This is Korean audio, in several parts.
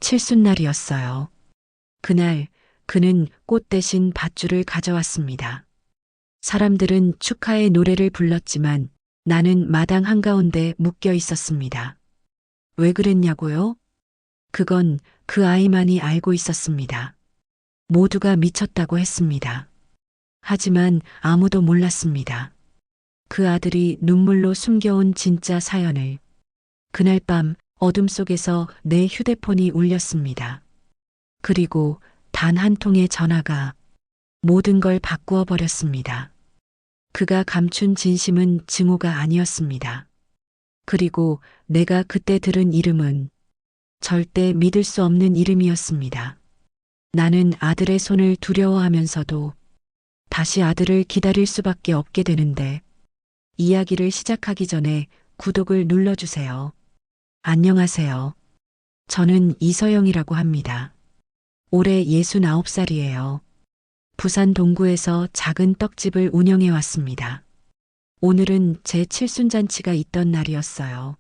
칠순날이었어요. 그날 그는 꽃 대신 밧줄을 가져왔습니다. 사람들은 축하의 노래를 불렀지만 나는 마당 한가운데 묶여 있었습니다. 왜 그랬냐고요? 그건 그 아이만이 알고 있었습니다. 모두가 미쳤다고 했습니다. 하지만 아무도 몰랐습니다. 그 아들이 눈물로 숨겨온 진짜 사연을. 그날 밤 어둠 속에서 내 휴대폰이 울렸습니다. 그리고 단 한 통의 전화가 모든 걸 바꾸어 버렸습니다. 그가 감춘 진심은 증오가 아니었습니다. 그리고 내가 그때 들은 이름은 절대 믿을 수 없는 이름이었습니다. 나는 아들의 손을 두려워하면서도 다시 아들을 기다릴 수밖에 없게 되는데 이야기를 시작하기 전에 구독을 눌러주세요. 안녕하세요. 저는 이서영이라고 합니다. 올해 69살이에요. 부산 동구에서 작은 떡집을 운영해 왔습니다. 오늘은 제 칠순잔치가 있던 날이었어요.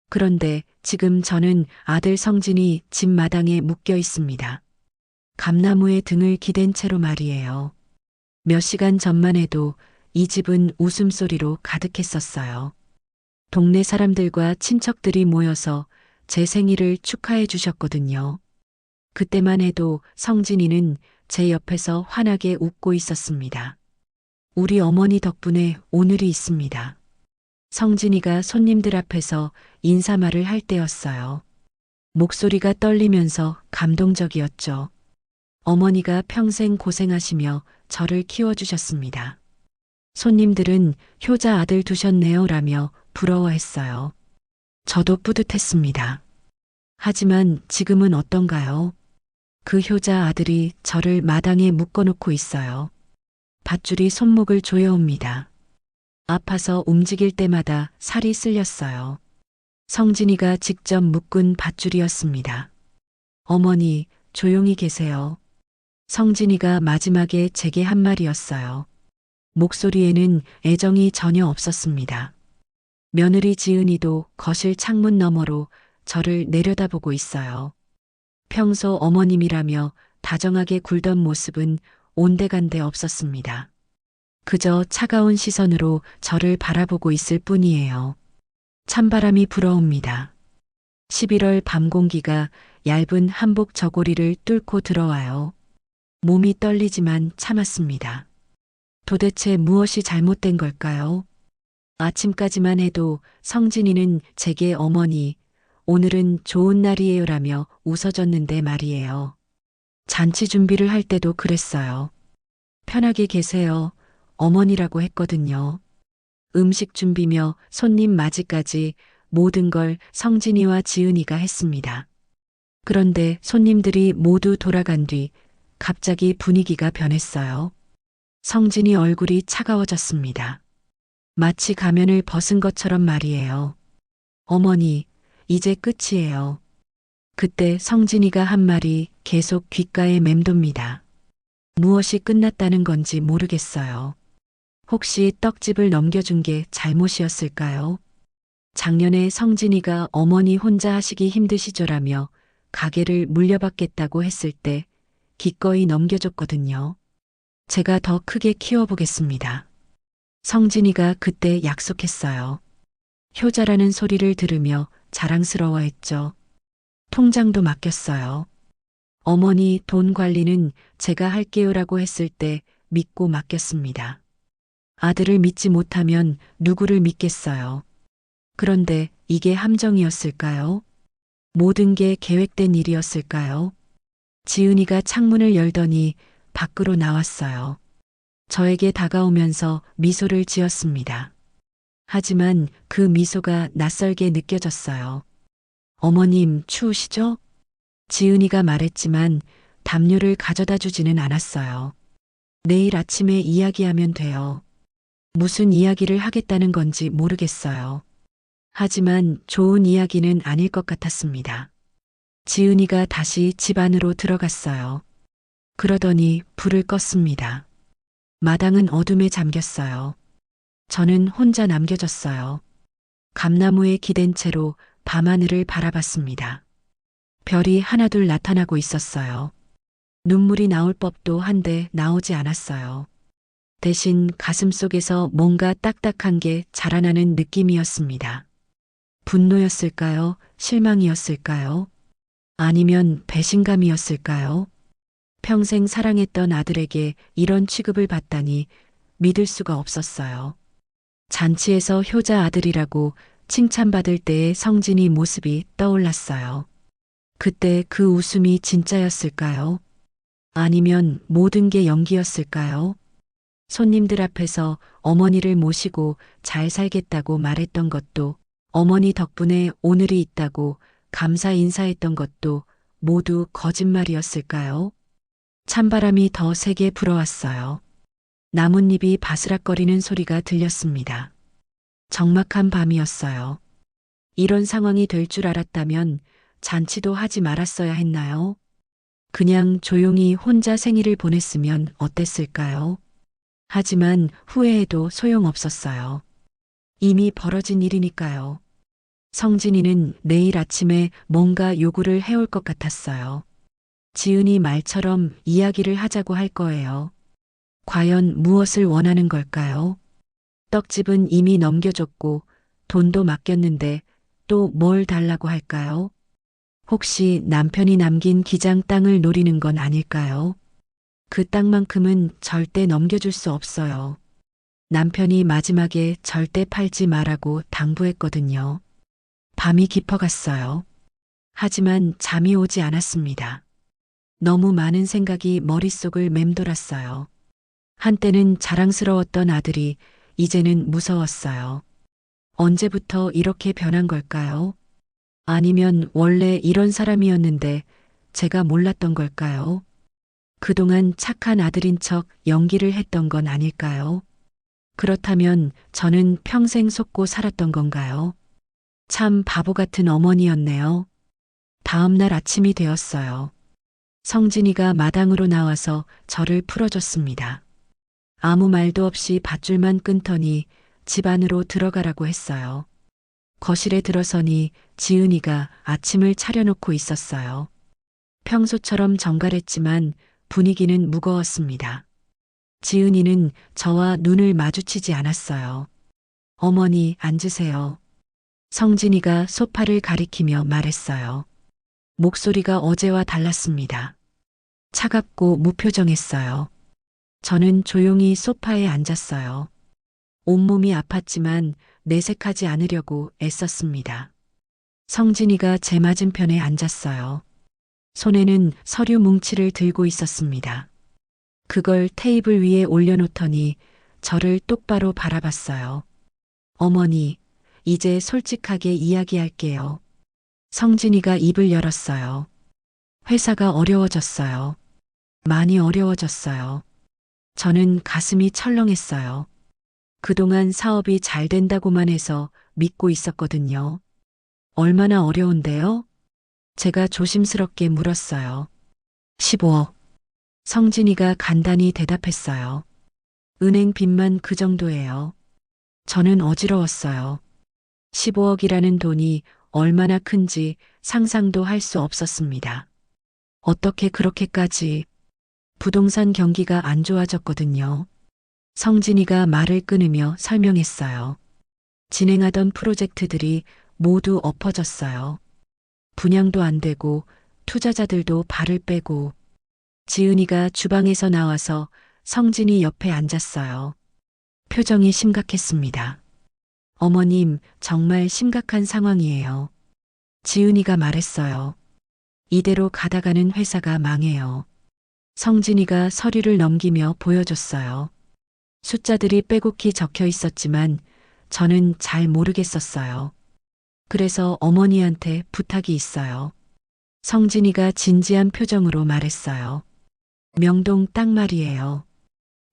그런데 지금 저는 아들 성진이 집 마당에 묶여 있습니다. 감나무에 등을 기댄 채로 말이에요. 몇 시간 전만 해도 이 집은 웃음소리로 가득했었어요. 동네 사람들과 친척들이 모여서 제 생일을 축하해 주셨거든요. 그때만 해도 성진이는 제 옆에서 환하게 웃고 있었습니다. 우리 어머니 덕분에 오늘이 있습니다. 성진이가 손님들 앞에서 인사말을 할 때였어요. 목소리가 떨리면서 감동적이었죠. 어머니가 평생 고생하시며 저를 키워주셨습니다. 손님들은 효자 아들 두셨네요 라며 부러워했어요. 저도 뿌듯했습니다. 하지만 지금은 어떤가요? 그 효자 아들이 저를 마당에 묶어놓고 있어요. 밧줄이 손목을 조여옵니다. 아파서 움직일 때마다 살이 쓸렸어요. 성진이가 직접 묶은 밧줄이었습니다. 어머니, 조용히 계세요. 성진이가 마지막에 제게 한 말이었어요. 목소리에는 애정이 전혀 없었습니다. 며느리 지은이도 거실 창문 너머로 저를 내려다보고 있어요. 평소 어머님이라며 다정하게 굴던 모습은 온데간데 없었습니다. 그저 차가운 시선으로 저를 바라보고 있을 뿐이에요. 찬바람이 불어옵니다. 11월 밤 공기가 얇은 한복 저고리를 뚫고 들어와요. 몸이 떨리지만 참았습니다. 도대체 무엇이 잘못된 걸까요? 아침까지만 해도 성진이는 제게 어머니, 오늘은 좋은 날이에요라며 웃어줬는데 말이에요. 잔치 준비를 할 때도 그랬어요. 편하게 계세요. 어머니라고 했거든요. 음식 준비며 손님 맞이까지 모든 걸 성진이와 지은이가 했습니다. 그런데 손님들이 모두 돌아간 뒤 갑자기 분위기가 변했어요. 성진이 얼굴이 차가워졌습니다. 마치 가면을 벗은 것처럼 말이에요. 어머니, 이제 끝이에요. 그때 성진이가 한 말이 계속 귓가에 맴돕니다. 무엇이 끝났다는 건지 모르겠어요. 혹시 떡집을 넘겨준 게 잘못이었을까요? 작년에 성진이가 어머니 혼자 하시기 힘드시죠라며 가게를 물려받겠다고 했을 때 기꺼이 넘겨줬거든요. 제가 더 크게 키워보겠습니다. 성진이가 그때 약속했어요. 효자라는 소리를 들으며 자랑스러워했죠. 통장도 맡겼어요. 어머니 돈 관리는 제가 할게요라고 했을 때 믿고 맡겼습니다. 아들을 믿지 못하면 누구를 믿겠어요. 그런데 이게 함정이었을까요? 모든 게 계획된 일이었을까요? 지은이가 창문을 열더니 밖으로 나왔어요. 저에게 다가오면서 미소를 지었습니다. 하지만 그 미소가 낯설게 느껴졌어요. 어머님 추우시죠? 지은이가 말했지만 담요를 가져다 주지는 않았어요. 내일 아침에 이야기하면 돼요. 무슨 이야기를 하겠다는 건지 모르겠어요. 하지만 좋은 이야기는 아닐 것 같았습니다. 지은이가 다시 집 안으로 들어갔어요. 그러더니 불을 껐습니다. 마당은 어둠에 잠겼어요. 저는 혼자 남겨졌어요. 감나무에 기댄 채로 밤하늘을 바라봤습니다. 별이 하나둘 나타나고 있었어요. 눈물이 나올 법도 한데 나오지 않았어요. 대신 가슴속에서 뭔가 딱딱한 게 자라나는 느낌이었습니다. 분노였을까요? 실망이었을까요? 아니면 배신감이었을까요? 평생 사랑했던 아들에게 이런 취급을 받다니 믿을 수가 없었어요. 잔치에서 효자 아들이라고 칭찬받을 때의 성진이 모습이 떠올랐어요. 그때 그 웃음이 진짜였을까요? 아니면 모든 게 연기였을까요? 손님들 앞에서 어머니를 모시고 잘 살겠다고 말했던 것도, 어머니 덕분에 오늘이 있다고 감사 인사했던 것도 모두 거짓말이었을까요? 찬바람이 더 세게 불어왔어요. 나뭇잎이 바스락거리는 소리가 들렸습니다. 적막한 밤이었어요. 이런 상황이 될 줄 알았다면 잔치도 하지 말았어야 했나요? 그냥 조용히 혼자 생일을 보냈으면 어땠을까요? 하지만 후회해도 소용없었어요. 이미 벌어진 일이니까요. 성진이는 내일 아침에 뭔가 요구를 해올 것 같았어요. 지은이 말처럼 이야기를 하자고 할 거예요. 과연 무엇을 원하는 걸까요? 떡집은 이미 넘겨줬고 돈도 맡겼는데 또 뭘 달라고 할까요? 혹시 남편이 남긴 기장 땅을 노리는 건 아닐까요? 그 땅만큼은 절대 넘겨줄 수 없어요. 남편이 마지막에 절대 팔지 말라고 당부했거든요. 밤이 깊어갔어요. 하지만 잠이 오지 않았습니다. 너무 많은 생각이 머릿속을 맴돌았어요. 한때는 자랑스러웠던 아들이 이제는 무서웠어요. 언제부터 이렇게 변한 걸까요? 아니면 원래 이런 사람이었는데 제가 몰랐던 걸까요? 그동안 착한 아들인 척 연기를 했던 건 아닐까요? 그렇다면 저는 평생 속고 살았던 건가요? 참 바보 같은 어머니였네요. 다음 날 아침이 되었어요. 성진이가 마당으로 나와서 저를 풀어줬습니다. 아무 말도 없이 밧줄만 끊더니 집 안으로 들어가라고 했어요. 거실에 들어서니 지은이가 아침을 차려놓고 있었어요. 평소처럼 정갈했지만 분위기는 무거웠습니다. 지은이는 저와 눈을 마주치지 않았어요. 어머니, 앉으세요. 성진이가 소파를 가리키며 말했어요. 목소리가 어제와 달랐습니다. 차갑고 무표정했어요. 저는 조용히 소파에 앉았어요. 온몸이 아팠지만 내색하지 않으려고 애썼습니다. 성진이가 제 맞은편에 앉았어요. 손에는 서류 뭉치를 들고 있었습니다. 그걸 테이블 위에 올려놓더니 저를 똑바로 바라봤어요. 어머니, 이제 솔직하게 이야기할게요. 성진이가 입을 열었어요. 회사가 어려워졌어요. 많이 어려워졌어요. 저는 가슴이 철렁했어요. 그동안 사업이 잘 된다고만 해서 믿고 있었거든요. 얼마나 어려운데요? 제가 조심스럽게 물었어요. 15억. 성진이가 간단히 대답했어요. 은행 빚만 그 정도예요. 저는 어지러웠어요. 15억이라는 돈이 얼마나 큰지 상상도 할 수 없었습니다. 어떻게 그렇게까지. 부동산 경기가 안 좋아졌거든요. 성진이가 말을 끊으며 설명했어요. 진행하던 프로젝트들이 모두 엎어졌어요. 분양도 안 되고 투자자들도 발을 빼고. 지은이가 주방에서 나와서 성진이 옆에 앉았어요. 표정이 심각했습니다. 어머님, 정말 심각한 상황이에요. 지은이가 말했어요. 이대로 가다가는 회사가 망해요. 성진이가 서류를 넘기며 보여줬어요. 숫자들이 빼곡히 적혀 있었지만 저는 잘 모르겠었어요. 그래서 어머니한테 부탁이 있어요. 성진이가 진지한 표정으로 말했어요. 명동 땅 말이에요.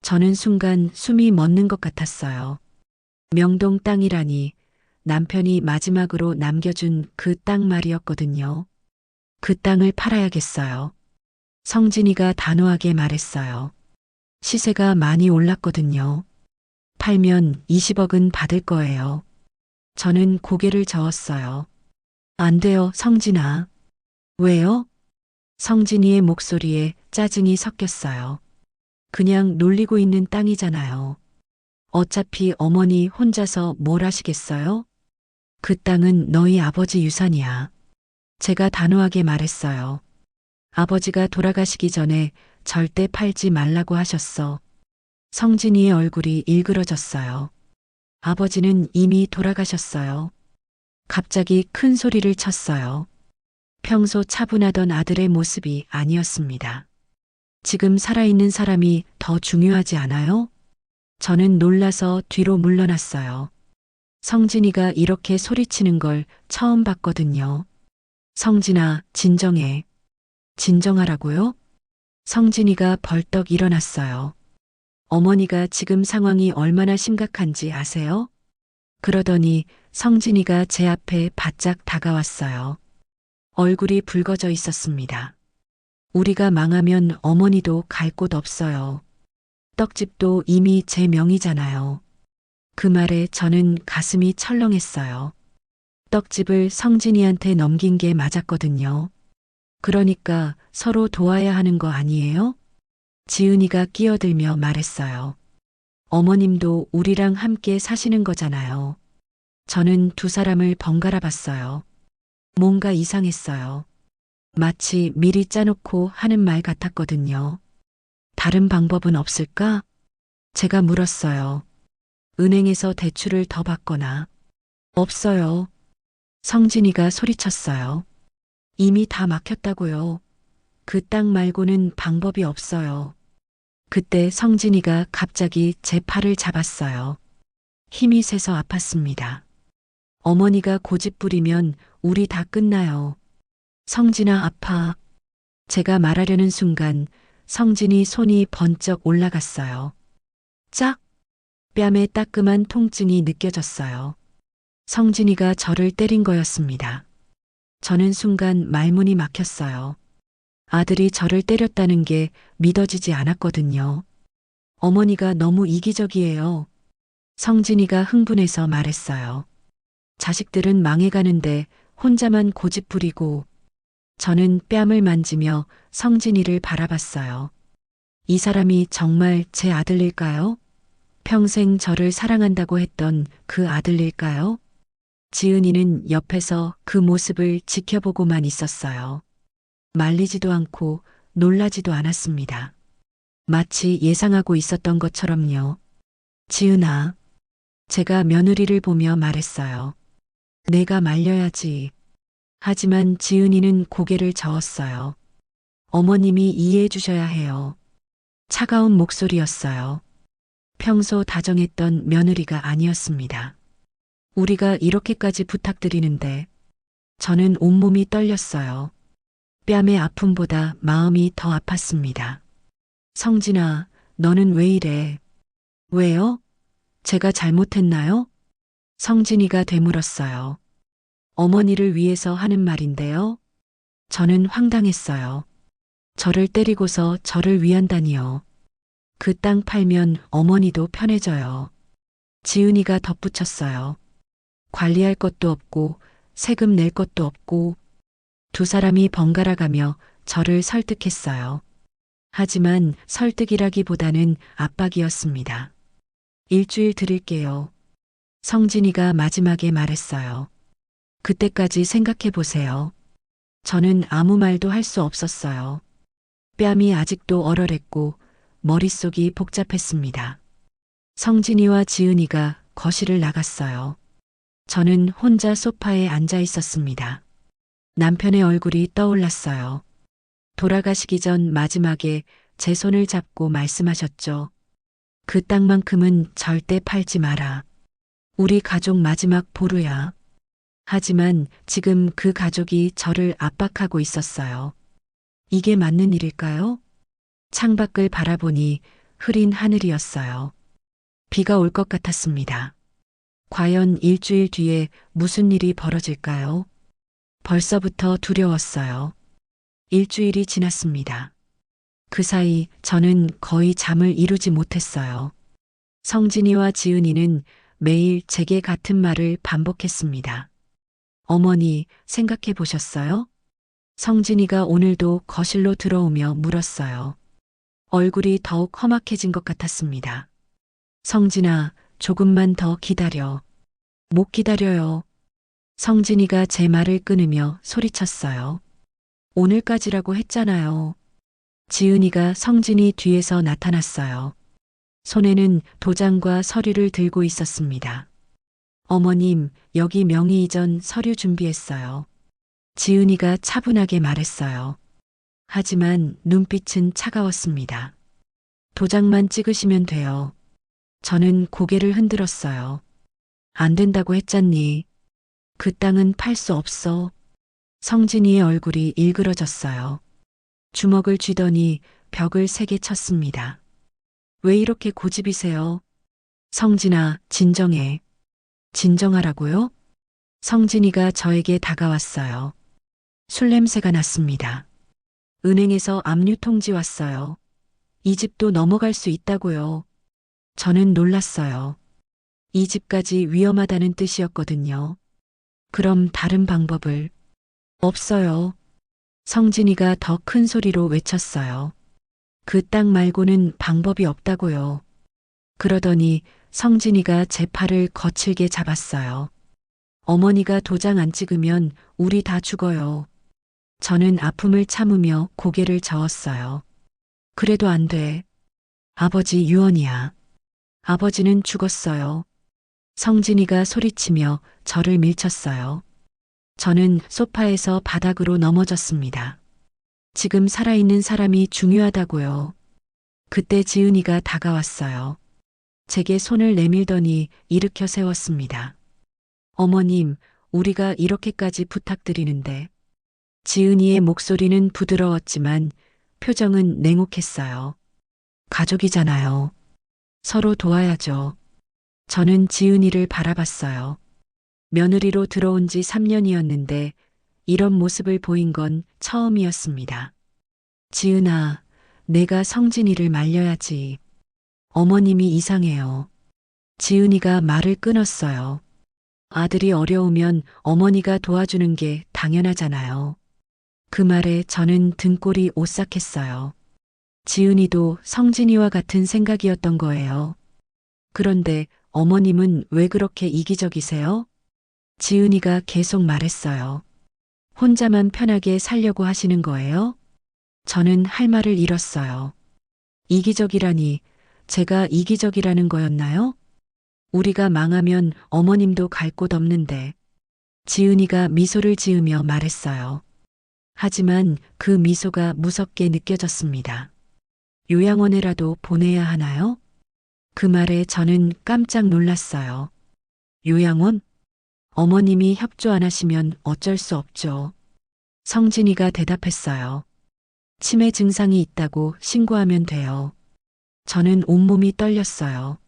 저는 순간 숨이 멎는 것 같았어요. 명동 땅이라니 남편이 마지막으로 남겨준 그 땅 말이었거든요. 그 땅을 팔아야겠어요. 성진이가 단호하게 말했어요. 시세가 많이 올랐거든요. 팔면 20억은 받을 거예요. 저는 고개를 저었어요. 안 돼요, 성진아. 왜요? 성진이의 목소리에 짜증이 섞였어요. 그냥 놀리고 있는 땅이잖아요. 어차피 어머니 혼자서 뭘 하시겠어요? 그 땅은 너희 아버지 유산이야. 제가 단호하게 말했어요. 아버지가 돌아가시기 전에 절대 팔지 말라고 하셨어. 성진이의 얼굴이 일그러졌어요. 아버지는 이미 돌아가셨어요. 갑자기 큰 소리를 쳤어요. 평소 차분하던 아들의 모습이 아니었습니다. 지금 살아있는 사람이 더 중요하지 않아요? 저는 놀라서 뒤로 물러났어요. 성진이가 이렇게 소리치는 걸 처음 봤거든요. 성진아, 진정해. 진정하라고요? 성진이가 벌떡 일어났어요. 어머니가 지금 상황이 얼마나 심각한지 아세요? 그러더니 성진이가 제 앞에 바짝 다가왔어요. 얼굴이 붉어져 있었습니다. 우리가 망하면 어머니도 갈 곳 없어요. 떡집도 이미 제 명의잖아요. 그 말에 저는 가슴이 철렁했어요. 떡집을 성진이한테 넘긴 게 맞았거든요. 그러니까 서로 도와야 하는 거 아니에요? 지은이가 끼어들며 말했어요. 어머님도 우리랑 함께 사시는 거잖아요. 저는 두 사람을 번갈아 봤어요. 뭔가 이상했어요. 마치 미리 짜놓고 하는 말 같았거든요. 다른 방법은 없을까? 제가 물었어요. 은행에서 대출을 더 받거나. 없어요. 성진이가 소리쳤어요. 이미 다 막혔다고요. 그 땅 말고는 방법이 없어요. 그때 성진이가 갑자기 제 팔을 잡았어요. 힘이 세서 아팠습니다. 어머니가 고집 부리면 우리 다 끝나요. 성진아, 아파. 제가 말하려는 순간 성진이 손이 번쩍 올라갔어요. 짝! 뺨에 따끔한 통증이 느껴졌어요. 성진이가 저를 때린 거였습니다. 저는 순간 말문이 막혔어요. 아들이 저를 때렸다는 게 믿어지지 않았거든요. 어머니가 너무 이기적이에요. 성진이가 흥분해서 말했어요. 자식들은 망해가는데 혼자만 고집 부리고. 저는 뺨을 만지며 성진이를 바라봤어요. 이 사람이 정말 제 아들일까요? 평생 저를 사랑한다고 했던 그 아들일까요? 지은이는 옆에서 그 모습을 지켜보고만 있었어요. 말리지도 않고 놀라지도 않았습니다. 마치 예상하고 있었던 것처럼요. 지은아, 제가 며느리를 보며 말했어요. 내가 말려야지. 하지만 지은이는 고개를 저었어요. 어머님이 이해해 주셔야 해요. 차가운 목소리였어요. 평소 다정했던 며느리가 아니었습니다. 우리가 이렇게까지 부탁드리는데 저는 온몸이 떨렸어요. 뺨의 아픔보다 마음이 더 아팠습니다. 성진아, 너는 왜 이래? 왜요? 제가 잘못했나요? 성진이가 되물었어요. 어머니를 위해서 하는 말인데요. 저는 황당했어요. 저를 때리고서 저를 위한다니요. 그 땅 팔면 어머니도 편해져요. 지은이가 덧붙였어요. 관리할 것도 없고 세금 낼 것도 없고. 두 사람이 번갈아 가며 저를 설득했어요. 하지만 설득이라기보다는 압박이었습니다. 일주일 드릴게요. 성진이가 마지막에 말했어요. 그때까지 생각해 보세요. 저는 아무 말도 할 수 없었어요. 뺨이 아직도 얼얼했고 머릿속이 복잡했습니다. 성진이와 지은이가 거실을 나갔어요. 저는 혼자 소파에 앉아 있었습니다. 남편의 얼굴이 떠올랐어요. 돌아가시기 전 마지막에 제 손을 잡고 말씀하셨죠. 그 땅만큼은 절대 팔지 마라. 우리 가족 마지막 보루야. 하지만 지금 그 가족이 저를 압박하고 있었어요. 이게 맞는 일일까요? 창밖을 바라보니 흐린 하늘이었어요. 비가 올 것 같았습니다. 과연 일주일 뒤에 무슨 일이 벌어질까요? 벌써부터 두려웠어요. 일주일이 지났습니다. 그 사이 저는 거의 잠을 이루지 못했어요. 성진이와 지은이는 매일 제게 같은 말을 반복했습니다. 어머니, 생각해 보셨어요? 성진이가 오늘도 거실로 들어오며 물었어요. 얼굴이 더욱 험악해진 것 같았습니다. 성진아, 조금만 더 기다려. 못 기다려요. 성진이가 제 말을 끊으며 소리쳤어요. 오늘까지라고 했잖아요. 지은이가 성진이 뒤에서 나타났어요. 손에는 도장과 서류를 들고 있었습니다. 어머님, 여기 명의 이전 서류 준비했어요. 지은이가 차분하게 말했어요. 하지만 눈빛은 차가웠습니다. 도장만 찍으시면 돼요. 저는 고개를 흔들었어요. 안 된다고 했잖니. 그 땅은 팔 수 없어. 성진이의 얼굴이 일그러졌어요. 주먹을 쥐더니 벽을 세게 쳤습니다. 왜 이렇게 고집이세요? 성진아, 진정해. 진정하라고요? 성진이가 저에게 다가왔어요. 술 냄새가 났습니다. 은행에서 압류 통지 왔어요. 이 집도 넘어갈 수 있다고요. 저는 놀랐어요. 이 집까지 위험하다는 뜻이었거든요. 그럼 다른 방법을. 없어요. 성진이가 더 큰 소리로 외쳤어요. 그 땅 말고는 방법이 없다고요. 그러더니 성진이가 제 팔을 거칠게 잡았어요. 어머니가 도장 안 찍으면 우리 다 죽어요. 저는 아픔을 참으며 고개를 저었어요. 그래도 안 돼. 아버지 유언이야. 아버지는 죽었어요. 성진이가 소리치며 저를 밀쳤어요. 저는 소파에서 바닥으로 넘어졌습니다. 지금 살아있는 사람이 중요하다고요. 그때 지은이가 다가왔어요. 제게 손을 내밀더니 일으켜 세웠습니다. 어머님, 우리가 이렇게까지 부탁드리는데. 지은이의 목소리는 부드러웠지만 표정은 냉혹했어요. 가족이잖아요. 서로 도와야죠. 저는 지은이를 바라봤어요. 며느리로 들어온 지 3년이었는데 이런 모습을 보인 건 처음이었습니다. 지은아, 내가 성진이를 말려야지. 어머님이 이상해요. 지은이가 말을 끊었어요. 아들이 어려우면 어머니가 도와주는 게 당연하잖아요. 그 말에 저는 등골이 오싹했어요. 지은이도 성진이와 같은 생각이었던 거예요. 그런데 어머님은 왜 그렇게 이기적이세요? 지은이가 계속 말했어요. 혼자만 편하게 살려고 하시는 거예요? 저는 할 말을 잃었어요. 이기적이라니, 제가 이기적이라는 거였나요? 우리가 망하면 어머님도 갈 곳 없는데. 지은이가 미소를 지으며 말했어요. 하지만 그 미소가 무섭게 느껴졌습니다. 요양원에라도 보내야 하나요? 그 말에 저는 깜짝 놀랐어요. 요양원? 어머님이 협조 안 하시면 어쩔 수 없죠. 성진이가 대답했어요. 치매 증상이 있다고 신고하면 돼요. 저는 온몸이 떨렸어요.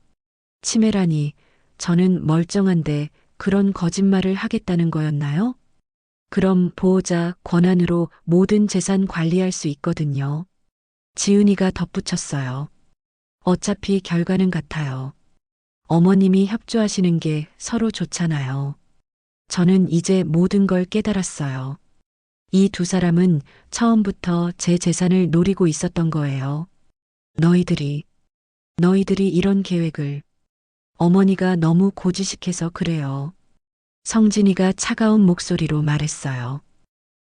치매라니, 저는 멀쩡한데 그런 거짓말을 하겠다는 거였나요? 그럼 보호자 권한으로 모든 재산 관리할 수 있거든요. 지은이가 덧붙였어요. 어차피 결과는 같아요. 어머님이 협조하시는 게 서로 좋잖아요. 저는 이제 모든 걸 깨달았어요. 이 두 사람은 처음부터 제 재산을 노리고 있었던 거예요. 너희들이 이런 계획을. 어머니가 너무 고지식해서 그래요. 성진이가 차가운 목소리로 말했어요.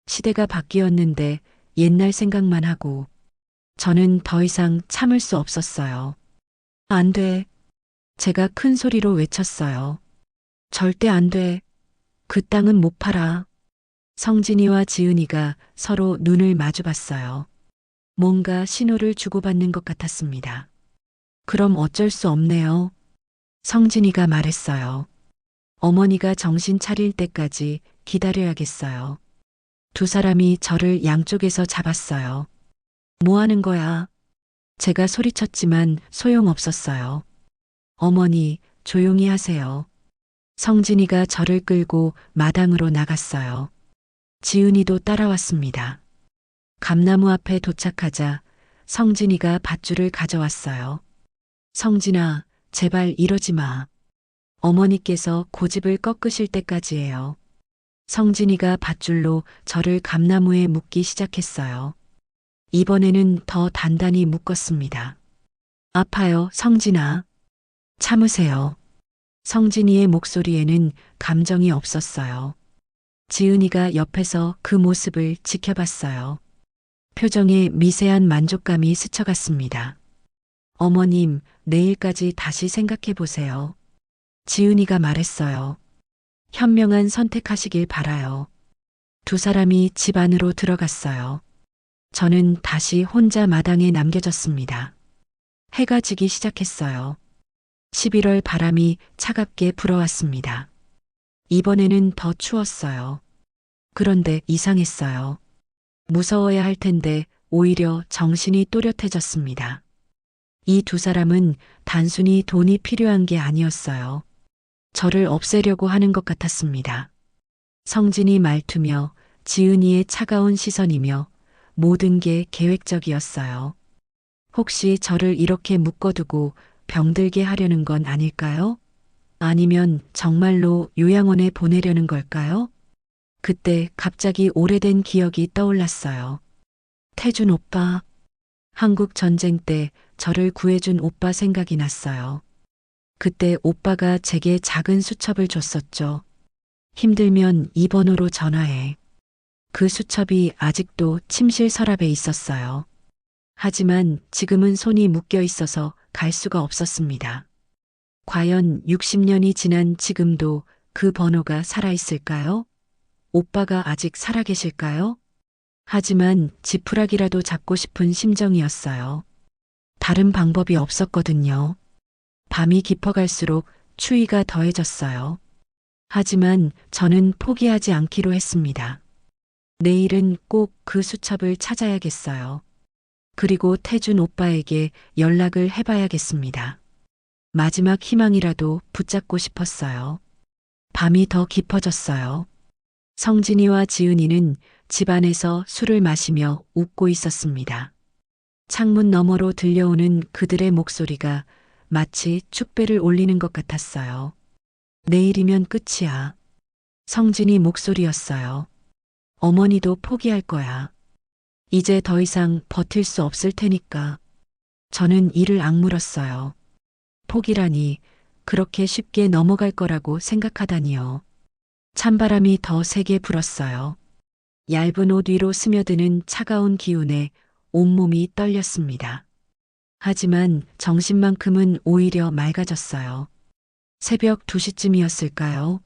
시대가 바뀌었는데 옛날 생각만 하고. 저는 더 이상 참을 수 없었어요. 안 돼. 제가 큰 소리로 외쳤어요. 절대 안 돼. 그 땅은 못 팔아. 성진이와 지은이가 서로 눈을 마주봤어요. 뭔가 신호를 주고받는 것 같았습니다. 그럼 어쩔 수 없네요. 성진이가 말했어요. 어머니가 정신 차릴 때까지 기다려야겠어요. 두 사람이 저를 양쪽에서 잡았어요. 뭐 하는 거야? 제가 소리쳤지만 소용없었어요. 어머니, 조용히 하세요. 성진이가 저를 끌고 마당으로 나갔어요. 지은이도 따라왔습니다. 감나무 앞에 도착하자 성진이가 밧줄을 가져왔어요. 성진아, 제발 이러지 마. 어머니께서 고집을 꺾으실 때까지예요. 성진이가 밧줄로 저를 감나무에 묶기 시작했어요. 이번에는 더 단단히 묶었습니다. 아파요, 성진아. 참으세요. 성진이의 목소리에는 감정이 없었어요. 지은이가 옆에서 그 모습을 지켜봤어요. 표정에 미세한 만족감이 스쳐갔습니다. 어머님, 내일까지 다시 생각해 보세요. 지은이가 말했어요. 현명한 선택하시길 바라요. 두 사람이 집 안으로 들어갔어요. 저는 다시 혼자 마당에 남겨졌습니다. 해가 지기 시작했어요. 11월 바람이 차갑게 불어왔습니다. 이번에는 더 추웠어요. 그런데 이상했어요. 무서워야 할 텐데 오히려 정신이 또렷해졌습니다. 이 두 사람은 단순히 돈이 필요한 게 아니었어요. 저를 없애려고 하는 것 같았습니다. 성진이 말투며 지은이의 차가운 시선이며 모든 게 계획적이었어요. 혹시 저를 이렇게 묶어두고 병들게 하려는 건 아닐까요? 아니면 정말로 요양원에 보내려는 걸까요? 그때 갑자기 오래된 기억이 떠올랐어요. 태준 오빠. 한국 전쟁 때 저를 구해준 오빠 생각이 났어요. 그때 오빠가 제게 작은 수첩을 줬었죠. 힘들면 이 번호로 전화해. 그 수첩이 아직도 침실 서랍에 있었어요. 하지만 지금은 손이 묶여 있어서 갈 수가 없었습니다. 과연 60년이 지난 지금도 그 번호가 살아있을까요? 오빠가 아직 살아계실까요? 하지만 지푸라기라도 잡고 싶은 심정이었어요. 다른 방법이 없었거든요. 밤이 깊어갈수록 추위가 더해졌어요. 하지만 저는 포기하지 않기로 했습니다. 내일은 꼭 그 수첩을 찾아야겠어요. 그리고 태준 오빠에게 연락을 해봐야겠습니다. 마지막 희망이라도 붙잡고 싶었어요. 밤이 더 깊어졌어요. 성진이와 지은이는 집 안에서 술을 마시며 웃고 있었습니다. 창문 너머로 들려오는 그들의 목소리가 마치 축배를 올리는 것 같았어요. 내일이면 끝이야. 성진이 목소리였어요. 어머니도 포기할 거야. 이제 더 이상 버틸 수 없을 테니까. 저는 이를 악물었어요. 포기라니 그렇게 쉽게 넘어갈 거라고 생각하다니요. 찬바람이 더 세게 불었어요. 얇은 옷 위로 스며드는 차가운 기운에 온몸이 떨렸습니다. 하지만 정신만큼은 오히려 맑아졌어요. 새벽 2시쯤이었을까요?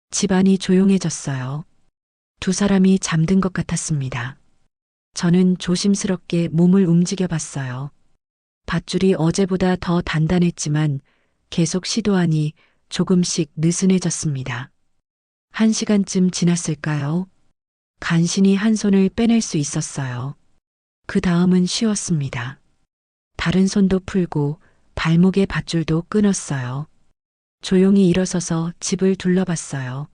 집안이 조용해졌어요. 두 사람이 잠든 것 같았습니다. 저는 조심스럽게 몸을 움직여 봤어요. 밧줄이 어제보다 더 단단했지만 계속 시도하니 조금씩 느슨해졌습니다. 1시간쯤 지났을까요? 간신히 한 손을 빼낼 수 있었어요. 그 다음은 쉬웠습니다. 다른 손도 풀고 발목의 밧줄도 끊었어요. 조용히 일어서서 집을 둘러봤어요.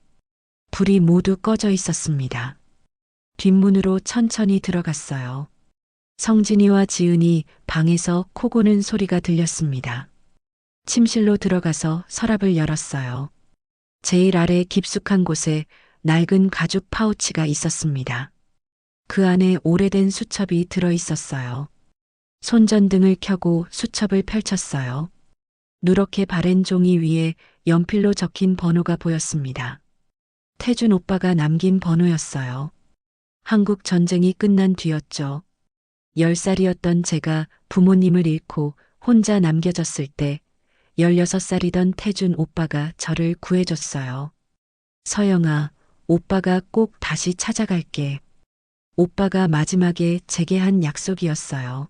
불이 모두 꺼져 있었습니다. 뒷문으로 천천히 들어갔어요. 성진이와 지은이 방에서 코 고는 소리가 들렸습니다. 침실로 들어가서 서랍을 열었어요. 제일 아래 깊숙한 곳에 낡은 가죽 파우치가 있었습니다. 그 안에 오래된 수첩이 들어 있었어요. 손전등을 켜고 수첩을 펼쳤어요. 누렇게 바랜 종이 위에 연필로 적힌 번호가 보였습니다. 태준 오빠가 남긴 번호였어요. 한국 전쟁이 끝난 뒤였죠. 10살이었던 제가 부모님을 잃고 혼자 남겨졌을 때 16살이던 태준 오빠가 저를 구해줬어요. 서영아, 오빠가 꼭 다시 찾아갈게. 오빠가 마지막에 제게 한 약속이었어요.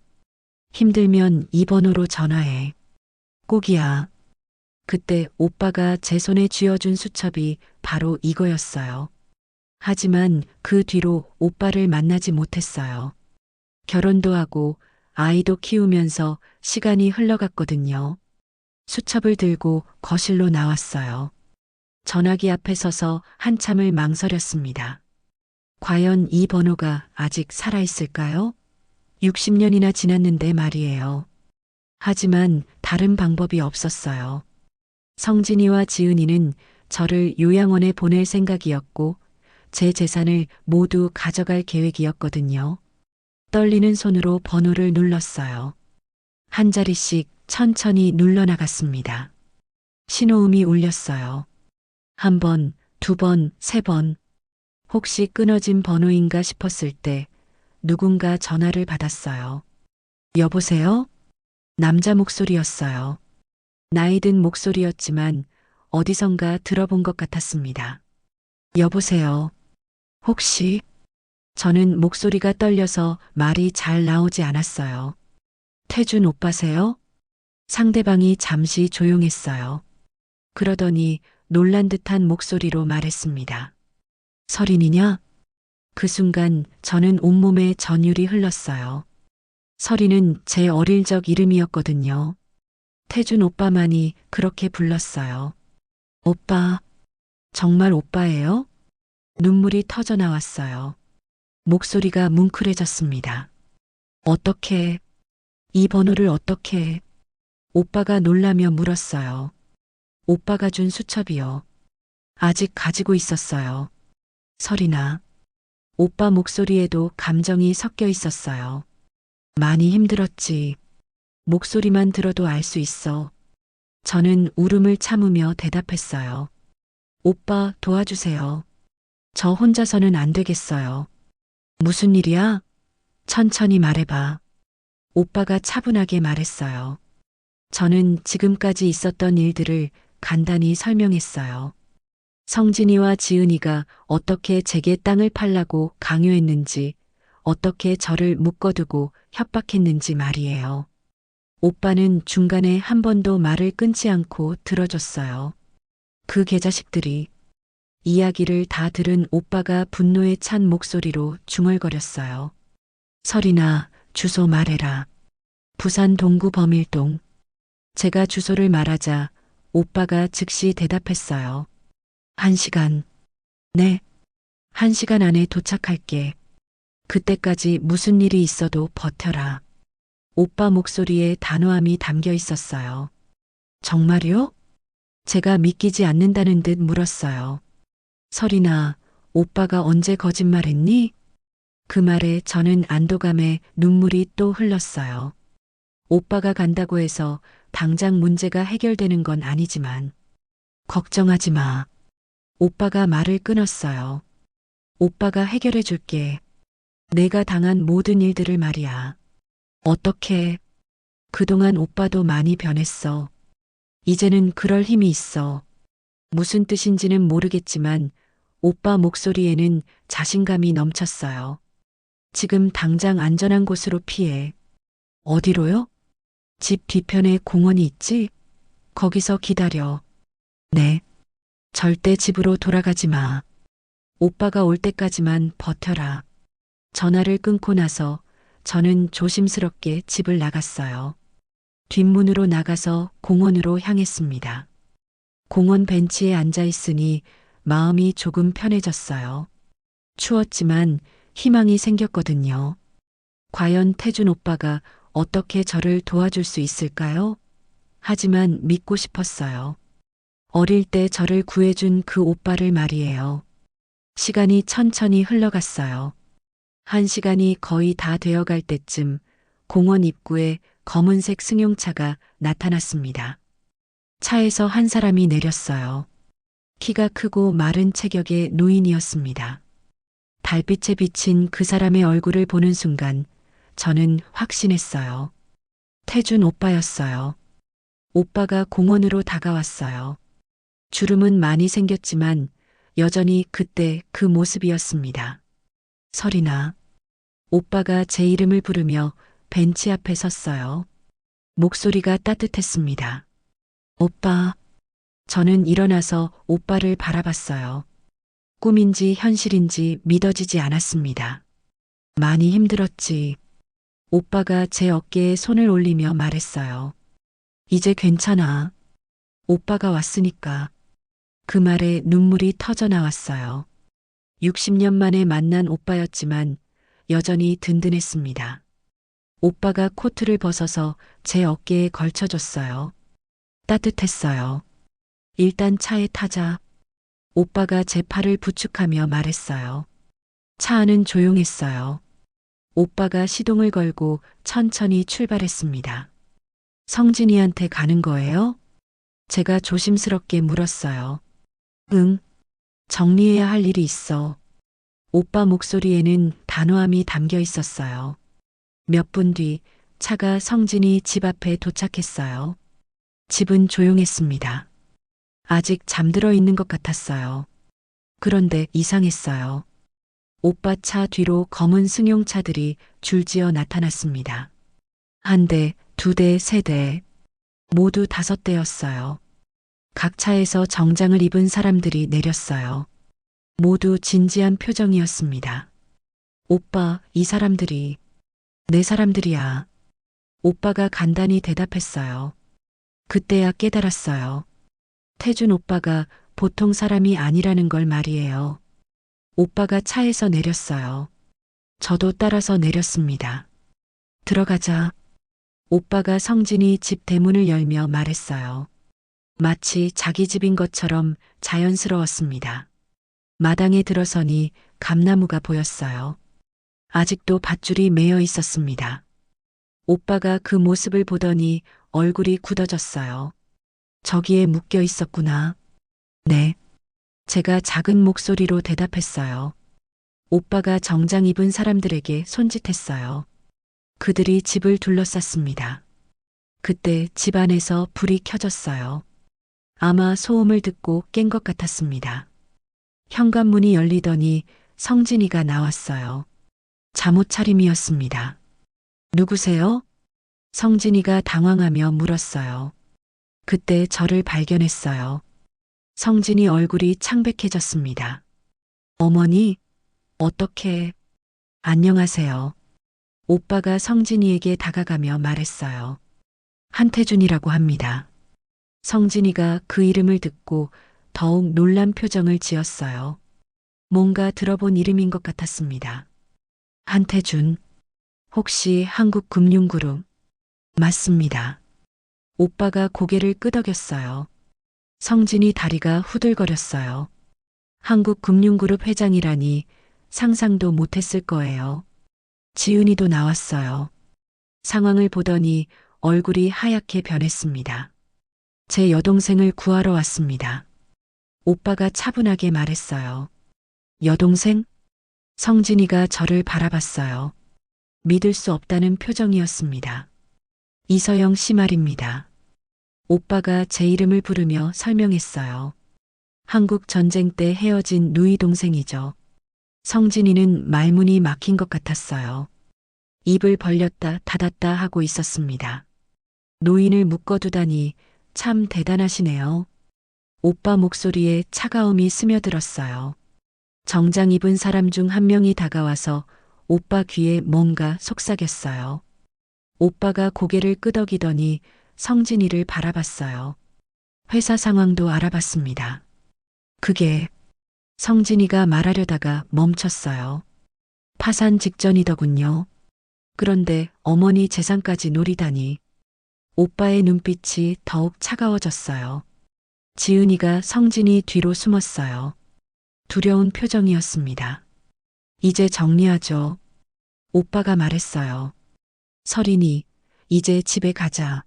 힘들면 이 번호로 전화해. 꼭이야. 그때 오빠가 제 손에 쥐어준 수첩이 바로 이거였어요. 하지만 그 뒤로 오빠를 만나지 못했어요. 결혼도 하고 아이도 키우면서 시간이 흘러갔거든요. 수첩을 들고 거실로 나왔어요. 전화기 앞에 서서 한참을 망설였습니다. 과연 이 번호가 아직 살아있을까요? 60년이나 지났는데 말이에요. 하지만 다른 방법이 없었어요. 성진이와 지은이는 저를 요양원에 보낼 생각이었고 제 재산을 모두 가져갈 계획이었거든요. 떨리는 손으로 번호를 눌렀어요. 한 자리씩 천천히 눌러나갔습니다. 신호음이 울렸어요. 한 번, 두 번, 세 번. 혹시 끊어진 번호인가 싶었을 때 누군가 전화를 받았어요. 여보세요? 남자 목소리였어요. 나이든 목소리였지만 어디선가 들어본 것 같았습니다. 여보세요? 혹시? 저는 목소리가 떨려서 말이 잘 나오지 않았어요. 태준 오빠세요? 상대방이 잠시 조용했어요. 그러더니 놀란 듯한 목소리로 말했습니다. 설인이냐? 그 순간 저는 온몸에 전율이 흘렀어요. 설인은 제 어릴 적 이름이었거든요. 태준 오빠만이 그렇게 불렀어요. 오빠, 정말 오빠예요? 눈물이 터져 나왔어요. 목소리가 뭉클해졌습니다. 어떻게, 이 번호를 어떻게, 오빠가 놀라며 물었어요. 오빠가 준 수첩이요. 아직 가지고 있었어요. 설이나, 오빠 목소리에도 감정이 섞여 있었어요. 많이 힘들었지. 목소리만 들어도 알 수 있어. 저는 울음을 참으며 대답했어요. 오빠 도와주세요. 저 혼자서는 안 되겠어요. 무슨 일이야? 천천히 말해봐. 오빠가 차분하게 말했어요. 저는 지금까지 있었던 일들을 간단히 설명했어요. 성진이와 지은이가 어떻게 제게 땅을 팔라고 강요했는지, 어떻게 저를 묶어두고 협박했는지 말이에요. 오빠는 중간에 한 번도 말을 끊지 않고 들어줬어요. 그 개자식들이. 이야기를 다 들은 오빠가 분노에 찬 목소리로 중얼거렸어요. 설이나 주소 말해라. 부산 동구 범일동. 제가 주소를 말하자 오빠가 즉시 대답했어요. 1시간. 네. 1시간 안에 도착할게. 그때까지 무슨 일이 있어도 버텨라. 오빠 목소리에 단호함이 담겨 있었어요. 정말요? 제가 믿기지 않는다는 듯 물었어요. 설이나, 오빠가 언제 거짓말했니? 그 말에 저는 안도감에 눈물이 또 흘렀어요. 오빠가 간다고 해서 당장 문제가 해결되는 건 아니지만. 걱정하지 마. 오빠가 말을 끊었어요. 오빠가 해결해 줄게. 내가 당한 모든 일들을 말이야. 어떻게? 그동안 오빠도 많이 변했어. 이제는 그럴 힘이 있어. 무슨 뜻인지는 모르겠지만 오빠 목소리에는 자신감이 넘쳤어요. 지금 당장 안전한 곳으로 피해. 어디로요? 집 뒤편에 공원이 있지? 거기서 기다려. 네. 절대 집으로 돌아가지 마. 오빠가 올 때까지만 버텨라. 전화를 끊고 나서 저는 조심스럽게 집을 나갔어요. 뒷문으로 나가서 공원으로 향했습니다. 공원 벤치에 앉아 있으니 마음이 조금 편해졌어요. 추웠지만 희망이 생겼거든요. 과연 태준 오빠가 어떻게 저를 도와줄 수 있을까요? 하지만 믿고 싶었어요. 어릴 때 저를 구해준 그 오빠를 말이에요. 시간이 천천히 흘러갔어요. 1시간이 거의 다 되어갈 때쯤 공원 입구에 검은색 승용차가 나타났습니다. 차에서 한 사람이 내렸어요. 키가 크고 마른 체격의 노인이었습니다. 달빛에 비친 그 사람의 얼굴을 보는 순간 저는 확신했어요. 태준 오빠였어요. 오빠가 공원으로 다가왔어요. 주름은 많이 생겼지만 여전히 그때 그 모습이었습니다. 설이나. 오빠가 제 이름을 부르며 벤치 앞에 섰어요. 목소리가 따뜻했습니다. 오빠. 저는 일어나서 오빠를 바라봤어요. 꿈인지 현실인지 믿어지지 않았습니다. 많이 힘들었지. 오빠가 제 어깨에 손을 올리며 말했어요. 이제 괜찮아. 오빠가 왔으니까. 그 말에 눈물이 터져 나왔어요. 60년 만에 만난 오빠였지만 여전히 든든했습니다. 오빠가 코트를 벗어서 제 어깨에 걸쳐줬어요. 따뜻했어요. 일단 차에 타자. 오빠가 제 팔을 부축하며 말했어요. 차 안은 조용했어요. 오빠가 시동을 걸고 천천히 출발했습니다. 성진이한테 가는 거예요? 제가 조심스럽게 물었어요. 응, 정리해야 할 일이 있어. 오빠 목소리에는 단호함이 담겨 있었어요. 몇 분 뒤 차가 성진이 집 앞에 도착했어요. 집은 조용했습니다. 아직 잠들어 있는 것 같았어요. 그런데 이상했어요. 오빠 차 뒤로 검은 승용차들이 줄지어 나타났습니다. 한 대, 두 대, 세 대, 모두 5대였어요. 각 차에서 정장을 입은 사람들이 내렸어요. 모두 진지한 표정이었습니다. 오빠, 이 사람들이 내 사람들이야. 오빠가 간단히 대답했어요. 그때야 깨달았어요. 태준 오빠가 보통 사람이 아니라는 걸 말이에요. 오빠가 차에서 내렸어요. 저도 따라서 내렸습니다. 들어가자. 오빠가 성진이 집 대문을 열며 말했어요. 마치 자기 집인 것처럼 자연스러웠습니다. 마당에 들어서니 감나무가 보였어요. 아직도 밧줄이 매여 있었습니다. 오빠가 그 모습을 보더니 얼굴이 굳어졌어요. 저기에 묶여 있었구나. 네. 제가 작은 목소리로 대답했어요. 오빠가 정장 입은 사람들에게 손짓했어요. 그들이 집을 둘러쌌습니다. 그때 집 안에서 불이 켜졌어요. 아마 소음을 듣고 깬 것 같았습니다. 현관문이 열리더니 성진이가 나왔어요. 잠옷 차림이었습니다. 누구세요? 성진이가 당황하며 물었어요. 그때 저를 발견했어요. 성진이 얼굴이 창백해졌습니다. 어머니, 어떻게... 안녕하세요. 오빠가 성진이에게 다가가며 말했어요. 한태준이라고 합니다. 성진이가 그 이름을 듣고 더욱 놀란 표정을 지었어요. 뭔가 들어본 이름인 것 같았습니다. 한태준, 혹시 한국금융그룹? 맞습니다. 오빠가 고개를 끄덕였어요. 성진이 다리가 후들거렸어요. 한국금융그룹 회장이라니 상상도 못했을 거예요. 지은이도 나왔어요. 상황을 보더니 얼굴이 하얗게 변했습니다. 제 여동생을 구하러 왔습니다. 오빠가 차분하게 말했어요. 여동생? 성진이가 저를 바라봤어요. 믿을 수 없다는 표정이었습니다. 이서영 씨 말입니다. 오빠가 제 이름을 부르며 설명했어요. 한국 전쟁 때 헤어진 누이 동생이죠. 성진이는 말문이 막힌 것 같았어요. 입을 벌렸다 닫았다 하고 있었습니다. 노인을 묶어두다니 참 대단하시네요. 오빠 목소리에 차가움이 스며들었어요. 정장 입은 사람 중 한 명이 다가와서 오빠 귀에 뭔가 속삭였어요. 오빠가 고개를 끄덕이더니 성진이를 바라봤어요. 회사 상황도 알아봤습니다. 그게 성진이가 말하려다가 멈췄어요. 파산 직전이더군요. 그런데 어머니 재산까지 노리다니. 오빠의 눈빛이 더욱 차가워졌어요. 지은이가 성진이 뒤로 숨었어요. 두려운 표정이었습니다. 이제 정리하죠. 오빠가 말했어요. 설인이, 이제 집에 가자.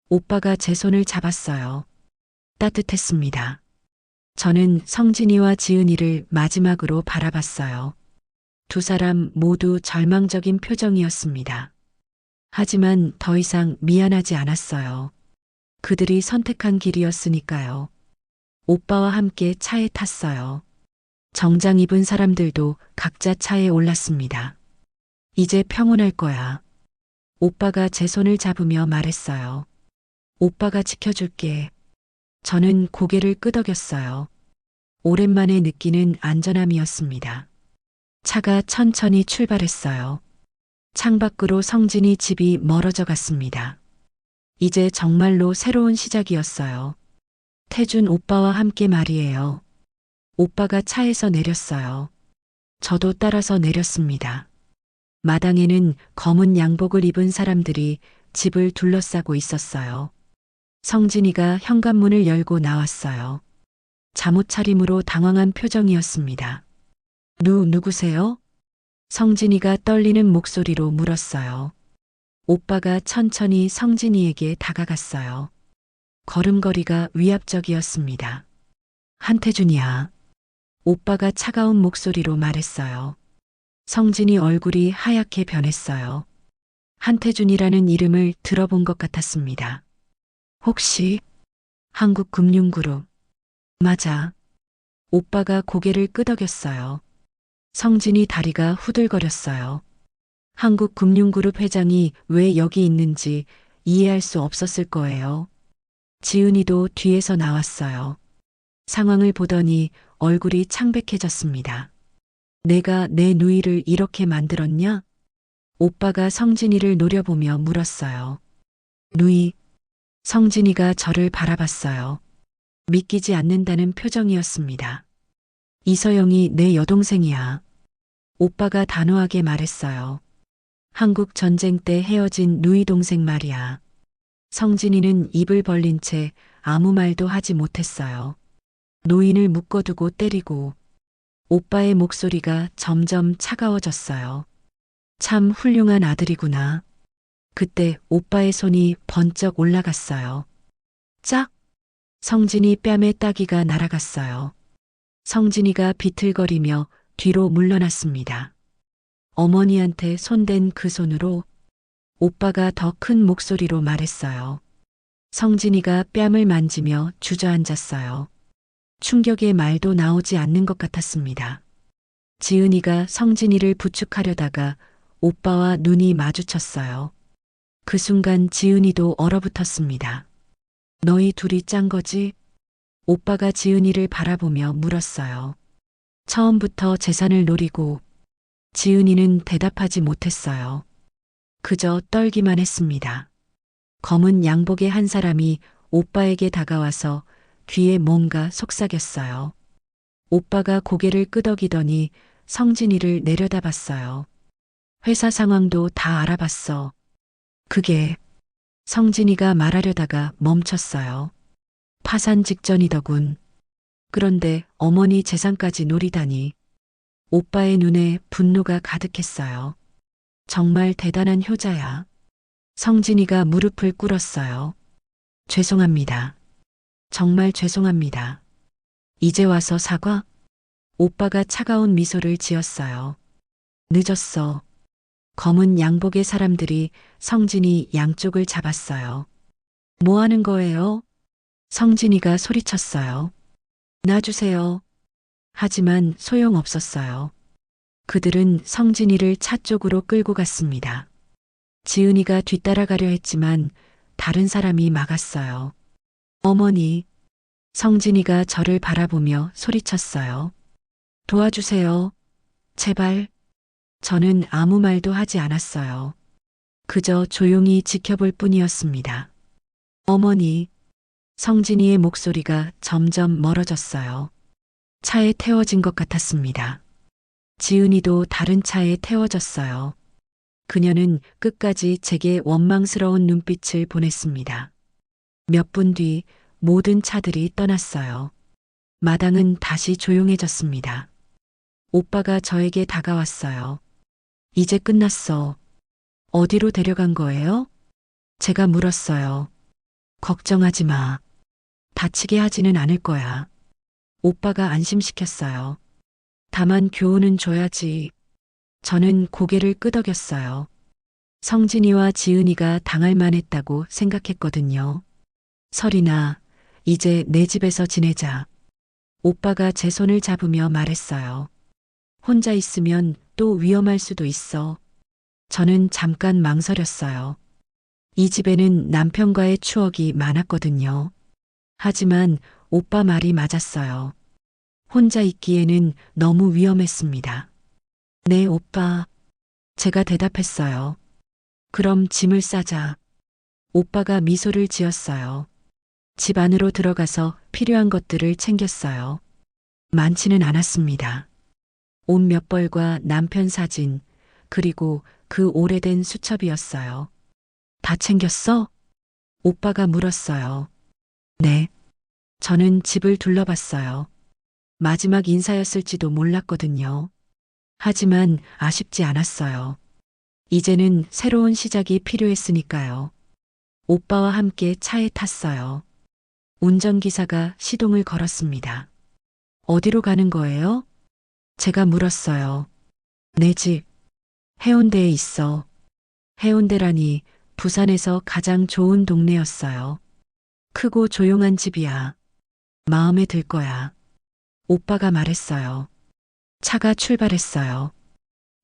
오빠가 제 손을 잡았어요. 따뜻했습니다. 저는 성진이와 지은이를 마지막으로 바라봤어요. 두 사람 모두 절망적인 표정이었습니다. 하지만 더 이상 미안하지 않았어요. 그들이 선택한 길이었으니까요. 오빠와 함께 차에 탔어요. 정장 입은 사람들도 각자 차에 올랐습니다. 이제 평온할 거야. 오빠가 제 손을 잡으며 말했어요. 오빠가 지켜줄게. 저는 고개를 끄덕였어요. 오랜만에 느끼는 안전함이었습니다. 차가 천천히 출발했어요. 창밖으로 성진이 집이 멀어져 갔습니다. 이제 정말로 새로운 시작이었어요. 태준 오빠와 함께 말이에요. 오빠가 차에서 내렸어요. 저도 따라서 내렸습니다. 마당에는 검은 양복을 입은 사람들이 집을 둘러싸고 있었어요. 성진이가 현관문을 열고 나왔어요. 잠옷 차림으로 당황한 표정이었습니다. 누구세요? 성진이가 떨리는 목소리로 물었어요. 오빠가 천천히 성진이에게 다가갔어요. 걸음걸이가 위압적이었습니다. 한태준이야. 오빠가 차가운 목소리로 말했어요. 성진이 얼굴이 하얗게 변했어요. 한태준이라는 이름을 들어본 것 같았습니다. 혹시 한국금융그룹. 맞아. 오빠가 고개를 끄덕였어요. 성진이 다리가 후들거렸어요. 한국금융그룹 회장이 왜 여기 있는지 이해할 수 없었을 거예요. 지은이도 뒤에서 나왔어요. 상황을 보더니 얼굴이 창백해졌습니다. 내가 내 누이를 이렇게 만들었냐? 오빠가 성진이를 노려보며 물었어요. 누이. 성진이가 저를 바라봤어요. 믿기지 않는다는 표정이었습니다. 이서영이 내 여동생이야. 오빠가 단호하게 말했어요. 한국 전쟁 때 헤어진 누이 동생 말이야. 성진이는 입을 벌린 채 아무 말도 하지 못했어요. 노인을 묶어두고 때리고 오빠의 목소리가 점점 차가워졌어요. 참 훌륭한 아들이구나. 그때 오빠의 손이 번쩍 올라갔어요. 짝! 성진이 뺨에 따기가 날아갔어요. 성진이가 비틀거리며 뒤로 물러났습니다. 어머니한테 손댄 그 손으로 오빠가 더 큰 목소리로 말했어요. 성진이가 뺨을 만지며 주저앉았어요. 충격의 말도 나오지 않는 것 같았습니다. 지은이가 성진이를 부축하려다가 오빠와 눈이 마주쳤어요. 그 순간 지은이도 얼어붙었습니다. 너희 둘이 짠 거지? 오빠가 지은이를 바라보며 물었어요. 처음부터 재산을 노리고 지은이는 대답하지 못했어요. 그저 떨기만 했습니다. 검은 양복의 한 사람이 오빠에게 다가와서 귀에 뭔가 속삭였어요. 오빠가 고개를 끄덕이더니 성진이를 내려다봤어요. 회사 상황도 다 알아봤어. 그게 성진이가 말하려다가 멈췄어요. 파산 직전이더군. 그런데 어머니 재산까지 노리다니. 오빠의 눈에 분노가 가득했어요. 정말 대단한 효자야. 성진이가 무릎을 꿇었어요. 죄송합니다. 정말 죄송합니다. 이제 와서 사과? 오빠가 차가운 미소를 지었어요. 늦었어. 검은 양복의 사람들이 성진이 양쪽을 잡았어요. 뭐 하는 거예요? 성진이가 소리쳤어요. 놔주세요. 하지만 소용없었어요. 그들은 성진이를 차 쪽으로 끌고 갔습니다. 지은이가 뒤따라가려 했지만 다른 사람이 막았어요. 어머니. 성진이가 저를 바라보며 소리쳤어요. 도와주세요. 제발. 저는 아무 말도 하지 않았어요. 그저 조용히 지켜볼 뿐이었습니다. 어머니. 성진이의 목소리가 점점 멀어졌어요. 차에 태워진 것 같았습니다. 지은이도 다른 차에 태워졌어요. 그녀는 끝까지 제게 원망스러운 눈빛을 보냈습니다. 몇 분 뒤 모든 차들이 떠났어요. 마당은 다시 조용해졌습니다. 오빠가 저에게 다가왔어요. 이제 끝났어. 어디로 데려간 거예요? 제가 물었어요. 걱정하지 마. 다치게 하지는 않을 거야. 오빠가 안심시켰어요. 다만 교훈은 줘야지. 저는 고개를 끄덕였어요. 성진이와 지은이가 당할 만했다고 생각했거든요. 설이나 이제 내 집에서 지내자. 오빠가 제 손을 잡으며 말했어요. 혼자 있으면 또 위험할 수도 있어. 저는 잠깐 망설였어요. 이 집에는 남편과의 추억이 많았거든요. 하지만 오빠 말이 맞았어요. 혼자 있기에는 너무 위험했습니다. 네, 오빠. 제가 대답했어요. 그럼 짐을 싸자. 오빠가 미소를 지었어요. 집 안으로 들어가서 필요한 것들을 챙겼어요. 많지는 않았습니다. 옷 몇 벌과 남편 사진, 그리고 그 오래된 수첩이었어요. 다 챙겼어? 오빠가 물었어요. 네. 저는 집을 둘러봤어요. 마지막 인사였을지도 몰랐거든요. 하지만 아쉽지 않았어요. 이제는 새로운 시작이 필요했으니까요. 오빠와 함께 차에 탔어요. 운전기사가 시동을 걸었습니다. 어디로 가는 거예요? 제가 물었어요. 내 집, 해운대에 있어. 해운대라니 부산에서 가장 좋은 동네였어요. 크고 조용한 집이야. 마음에 들 거야. 오빠가 말했어요. 차가 출발했어요.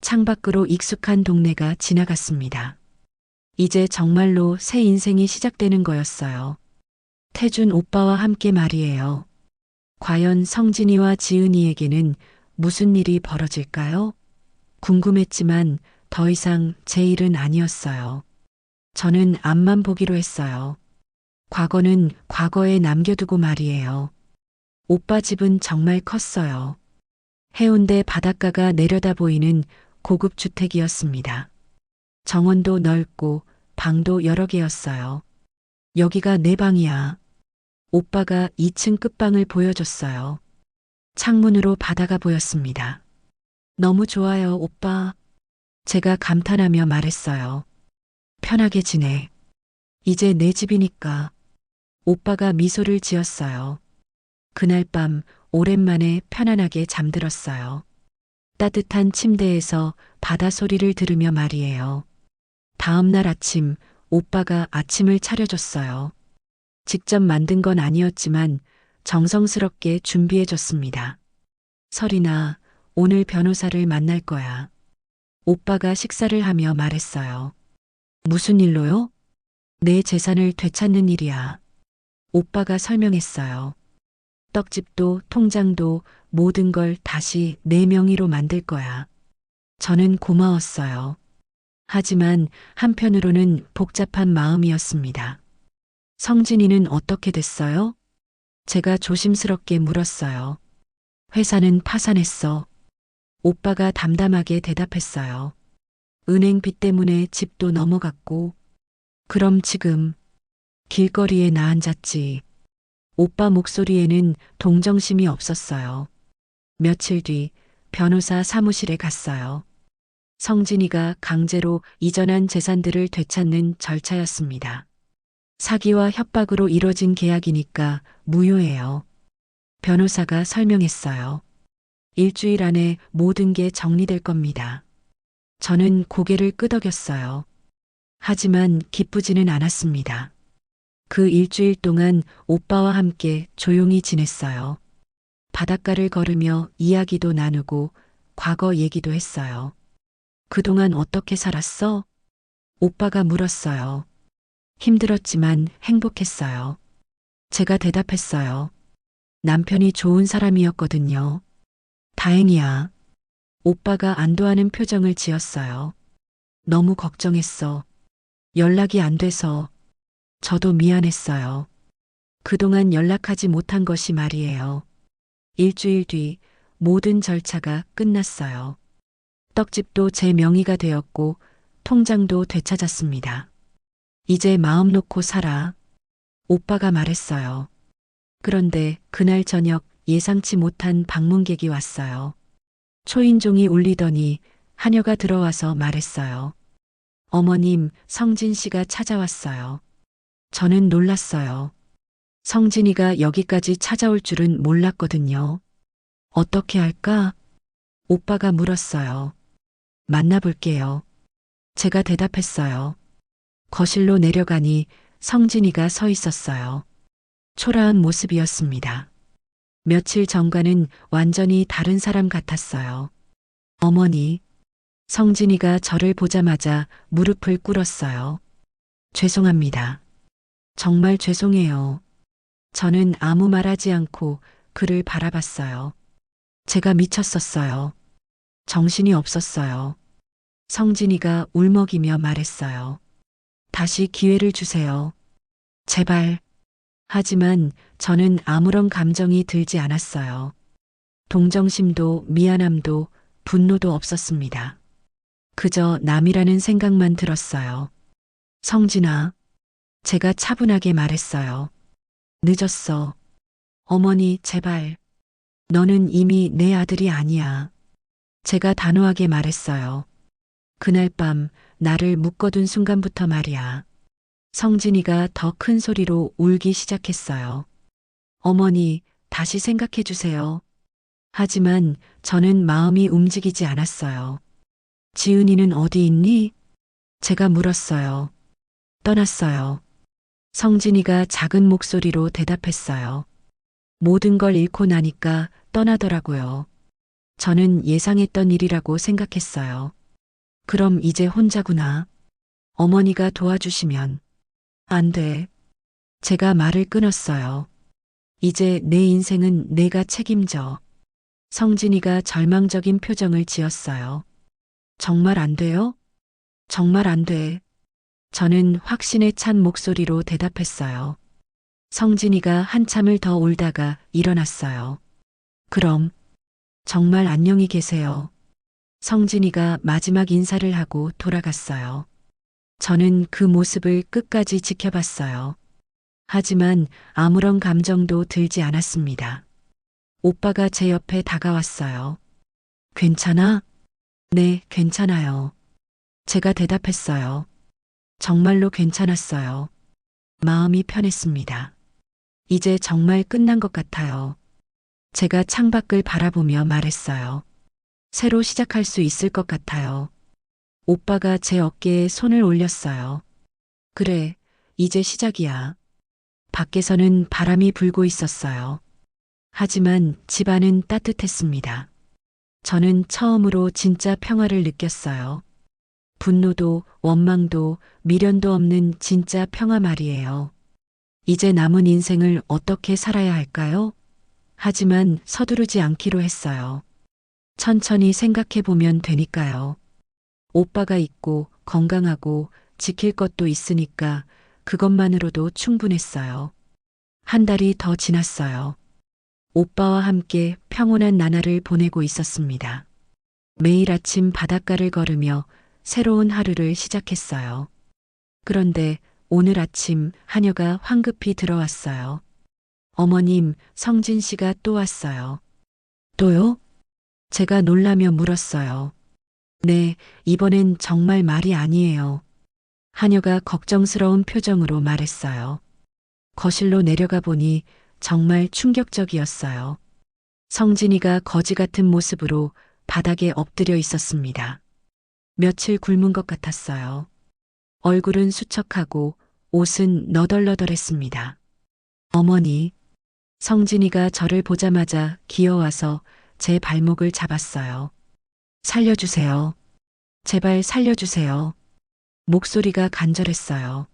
창밖으로 익숙한 동네가 지나갔습니다. 이제 정말로 새 인생이 시작되는 거였어요. 태준 오빠와 함께 말이에요. 과연 성진이와 지은이에게는 무슨 일이 벌어질까요? 궁금했지만 더 이상 제 일은 아니었어요. 저는 앞만 보기로 했어요. 과거는 과거에 남겨두고 말이에요. 오빠 집은 정말 컸어요. 해운대 바닷가가 내려다 보이는 고급 주택이었습니다. 정원도 넓고 방도 여러 개였어요. 여기가 내 방이야. 오빠가 2층 끝방을 보여줬어요. 창문으로 바다가 보였습니다. 너무 좋아요, 오빠. 제가 감탄하며 말했어요. 편하게 지내. 이제 내 집이니까. 오빠가 미소를 지었어요. 그날 밤 오랜만에 편안하게 잠들었어요. 따뜻한 침대에서 바다 소리를 들으며 말이에요. 다음 날 아침 오빠가 아침을 차려줬어요. 직접 만든 건 아니었지만 정성스럽게 준비해줬습니다. 설이나 오늘 변호사를 만날 거야. 오빠가 식사를 하며 말했어요. 무슨 일로요? 내 재산을 되찾는 일이야. 오빠가 설명했어요. 떡집도 통장도 모든 걸 다시 내 명의로 만들 거야. 저는 고마웠어요. 하지만 한편으로는 복잡한 마음이었습니다. 성진이는 어떻게 됐어요? 제가 조심스럽게 물었어요. 회사는 파산했어. 오빠가 담담하게 대답했어요. 은행 빚 때문에 집도 넘어갔고. 그럼 지금 길거리에 나 앉았지. 오빠 목소리에는 동정심이 없었어요. 며칠 뒤 변호사 사무실에 갔어요. 성진이가 강제로 이전한 재산들을 되찾는 절차였습니다. 사기와 협박으로 이뤄진 계약이니까 무효해요. 변호사가 설명했어요. 일주일 안에 모든 게 정리될 겁니다. 저는 고개를 끄덕였어요. 하지만 기쁘지는 않았습니다. 그 일주일 동안 오빠와 함께 조용히 지냈어요. 바닷가를 걸으며 이야기도 나누고 과거 얘기도 했어요. 그동안 어떻게 살았어? 오빠가 물었어요. 힘들었지만 행복했어요. 제가 대답했어요. 남편이 좋은 사람이었거든요. 다행이야. 오빠가 안도하는 표정을 지었어요. 너무 걱정했어. 연락이 안 돼서. 저도 미안했어요. 그동안 연락하지 못한 것이 말이에요. 일주일 뒤 모든 절차가 끝났어요. 떡집도 제 명의가 되었고 통장도 되찾았습니다. 이제 마음 놓고 살아. 오빠가 말했어요. 그런데 그날 저녁 예상치 못한 방문객이 왔어요. 초인종이 울리더니 하녀가 들어와서 말했어요. 어머님, 성진 씨가 찾아왔어요. 저는 놀랐어요. 성진이가 여기까지 찾아올 줄은 몰랐거든요. 어떻게 할까? 오빠가 물었어요. 만나볼게요. 제가 대답했어요. 거실로 내려가니 성진이가 서 있었어요. 초라한 모습이었습니다. 며칠 전과는 완전히 다른 사람 같았어요. 어머니, 성진이가 저를 보자마자 무릎을 꿇었어요. 죄송합니다. 정말 죄송해요. 저는 아무 말하지 않고 그를 바라봤어요. 제가 미쳤었어요. 정신이 없었어요. 성진이가 울먹이며 말했어요. 다시 기회를 주세요. 제발. 하지만 저는 아무런 감정이 들지 않았어요. 동정심도 미안함도 분노도 없었습니다. 그저 남이라는 생각만 들었어요. 성진아, 제가 차분하게 말했어요. 늦었어. 어머니, 제발. 너는 이미 내 아들이 아니야. 제가 단호하게 말했어요. 그날 밤 나를 묶어둔 순간부터 말이야. 성진이가 더 큰 소리로 울기 시작했어요. 어머니, 다시 생각해 주세요. 하지만 저는 마음이 움직이지 않았어요. 지은이는 어디 있니? 제가 물었어요. 떠났어요. 성진이가 작은 목소리로 대답했어요. 모든 걸 잃고 나니까 떠나더라고요. 저는 예상했던 일이라고 생각했어요. 그럼 이제 혼자구나. 어머니가 도와주시면. 안 돼. 제가 말을 끊었어요. 이제 내 인생은 내가 책임져. 성진이가 절망적인 표정을 지었어요. 정말 안 돼요? 정말 안 돼. 저는 확신에 찬 목소리로 대답했어요. 성진이가 한참을 더 울다가 일어났어요. 그럼 정말 안녕히 계세요. 성진이가 마지막 인사를 하고 돌아갔어요. 저는 그 모습을 끝까지 지켜봤어요. 하지만 아무런 감정도 들지 않았습니다. 오빠가 제 옆에 다가왔어요. 괜찮아? 네, 괜찮아요. 제가 대답했어요. 정말로 괜찮았어요. 마음이 편했습니다. 이제 정말 끝난 것 같아요. 제가 창밖을 바라보며 말했어요. 새로 시작할 수 있을 것 같아요. 오빠가 제 어깨에 손을 올렸어요. 그래, 이제 시작이야. 밖에서는 바람이 불고 있었어요. 하지만 집 안은 따뜻했습니다. 저는 처음으로 진짜 평화를 느꼈어요. 분노도 원망도 미련도 없는 진짜 평화 말이에요. 이제 남은 인생을 어떻게 살아야 할까요? 하지만 서두르지 않기로 했어요. 천천히 생각해 보면 되니까요. 오빠가 있고 건강하고 지킬 것도 있으니까 그것만으로도 충분했어요. 한 달이 더 지났어요. 오빠와 함께 평온한 나날을 보내고 있었습니다. 매일 아침 바닷가를 걸으며 새로운 하루를 시작했어요. 그런데 오늘 아침 하녀가 황급히 들어왔어요. 어머님, 성진 씨가 또 왔어요. 또요? 제가 놀라며 물었어요. 네, 이번엔 정말 말이 아니에요. 하녀가 걱정스러운 표정으로 말했어요. 거실로 내려가 보니 정말 충격적이었어요. 성진이가 거지 같은 모습으로 바닥에 엎드려 있었습니다. 며칠 굶은 것 같았어요. 얼굴은 수척하고 옷은 너덜너덜했습니다. 어머니, 성진이가 저를 보자마자 기어와서 제 발목을 잡았어요. 살려주세요. 제발 살려주세요. 목소리가 간절했어요.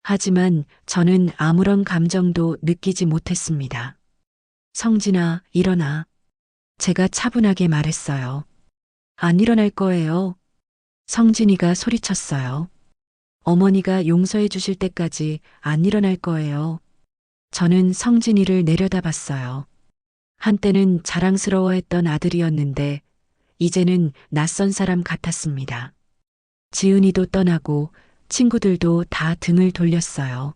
하지만 저는 아무런 감정도 느끼지 못했습니다. 성진아, 일어나. 제가 차분하게 말했어요. 안 일어날 거예요. 성진이가 소리쳤어요. 어머니가 용서해 주실 때까지 안 일어날 거예요. 저는 성진이를 내려다봤어요. 한때는 자랑스러워했던 아들이었는데 이제는 낯선 사람 같았습니다. 지은이도 떠나고 친구들도 다 등을 돌렸어요.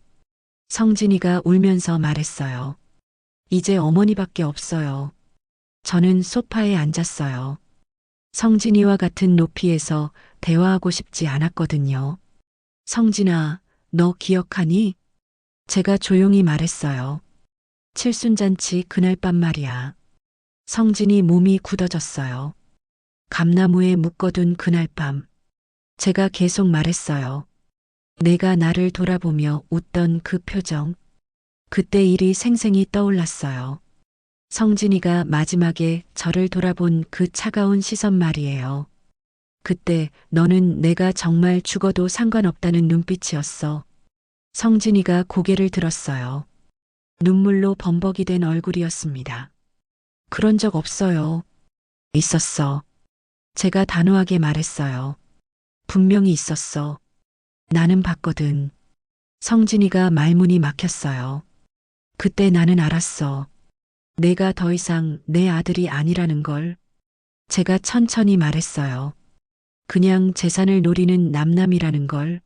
성진이가 울면서 말했어요. 이제 어머니밖에 없어요. 저는 소파에 앉았어요. 성진이와 같은 높이에서 대화하고 싶지 않았거든요. 성진아, 너 기억하니? 제가 조용히 말했어요. 칠순잔치 그날 밤 말이야. 성진이 몸이 굳어졌어요. 감나무에 묶어둔 그날 밤. 제가 계속 말했어요. 내가 나를 돌아보며 웃던 그 표정. 그때 일이 생생히 떠올랐어요. 성진이가 마지막에 저를 돌아본 그 차가운 시선 말이에요. 그때 너는 내가 정말 죽어도 상관없다는 눈빛이었어. 성진이가 고개를 들었어요. 눈물로 범벅이 된 얼굴이었습니다. 그런 적 없어요. 있었어. 제가 단호하게 말했어요. 분명히 있었어. 나는 봤거든. 성진이가 말문이 막혔어요. 그때 나는 알았어. 내가 더 이상 내 아들이 아니라는 걸. 제가 천천히 말했어요. 그냥 재산을 노리는 남남이라는 걸.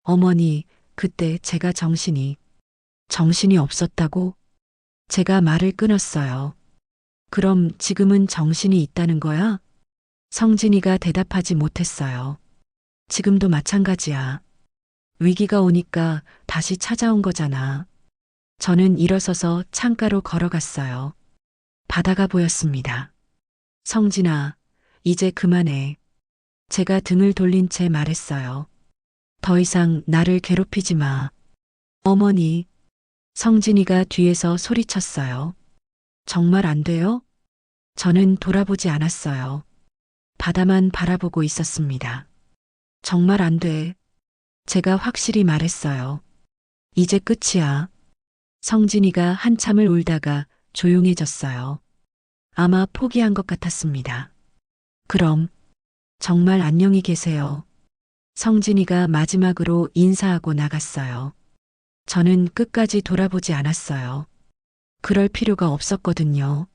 어머니, 그때 제가 정신이 없었다고? 제가 말을 끊었어요. 그럼 지금은 정신이 있다는 거야? 성진이가 대답하지 못했어요. 지금도 마찬가지야. 위기가 오니까 다시 찾아온 거잖아. 저는 일어서서 창가로 걸어갔어요. 바다가 보였습니다. 성진아, 이제 그만해. 제가 등을 돌린 채 말했어요. 더 이상 나를 괴롭히지 마. 어머니, 성진이가 뒤에서 소리쳤어요. 정말 안 돼요? 저는 돌아보지 않았어요. 바다만 바라보고 있었습니다. 정말 안 돼. 제가 확실히 말했어요. 이제 끝이야. 성진이가 한참을 울다가 조용해졌어요. 아마 포기한 것 같았습니다. 그럼 정말 안녕히 계세요. 성진이가 마지막으로 인사하고 나갔어요. 저는 끝까지 돌아보지 않았어요. 그럴 필요가 없었거든요.